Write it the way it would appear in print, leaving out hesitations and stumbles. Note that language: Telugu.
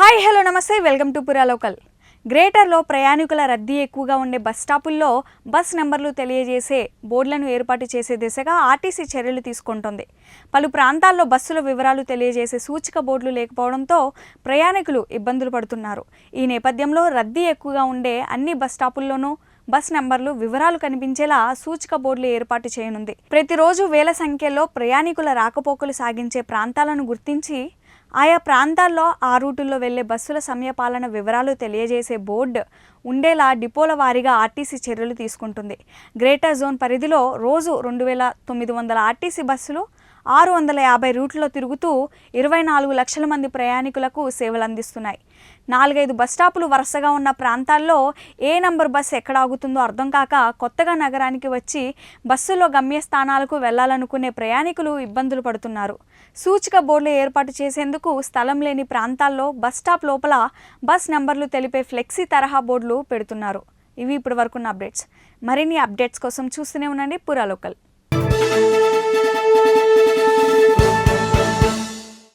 హాయ్ హలో నమస్తే వెల్కమ్ టు పురా లోకల్. గ్రేటర్లో ప్రయాణికుల రద్దీ ఎక్కువగా ఉండే బస్ స్టాపుల్లో బస్ నెంబర్లు తెలియజేసే బోర్డులను ఏర్పాటు చేసే దిశగా ఆర్టీసీ చర్యలు తీసుకుంటోంది. పలు ప్రాంతాల్లో బస్సుల వివరాలు తెలియజేసే సూచిక బోర్డులు లేకపోవడంతో ప్రయాణికులు ఇబ్బందులు పడుతున్నారు. ఈ నేపథ్యంలో రద్దీ ఎక్కువగా ఉండే అన్ని బస్ స్టాపుల్లోనూ బస్ నెంబర్లు వివరాలు కనిపించేలా సూచిక బోర్డులు ఏర్పాటు చేయనుంది. ప్రతిరోజు వేల సంఖ్యలో ప్రయాణికుల రాకపోకలు సాగించే ప్రాంతాలను గుర్తించి ఆయా ప్రాంతాల్లో ఆ రూటుల్లో వెళ్లే బస్సుల సమయపాలన వివరాలు తెలియజేసే బోర్డు ఉండేలా డిపోల వారీగా ఆర్టీసీ చర్యలు తీసుకుంటుంది. గ్రేటర్ జోన్ పరిధిలో రోజు 2900 ఆర్టీసీ బస్సులు 650 రూట్లలో తిరుగుతూ 24 లక్షల మంది ప్రయాణికులకు సేవలు అందిస్తున్నాయి. 4-5 బస్ స్టాపులు వరుసగా ఉన్న ప్రాంతాల్లో ఏ నంబర్ బస్సు ఎక్కడ ఆగుతుందో అర్థం కాక కొత్తగా నగరానికి వచ్చి బస్సులో గమ్యస్థానాలకు వెళ్లాలనుకునే ప్రయాణికులు ఇబ్బందులు పడుతున్నారు. సూచిక బోర్డులు ఏర్పాటు చేసేందుకు స్థలం లేని ప్రాంతాల్లో బస్ స్టాప్ లోపల బస్ నెంబర్లు తెలిపే ఫ్లెక్సీ తరహా బోర్డులు పెడుతున్నారు. ఇవి ఇప్పటి వరకున్న అప్డేట్స్. మరిన్ని అప్డేట్స్ కోసం చూస్తూనే ఉండండి పురా లోకల్.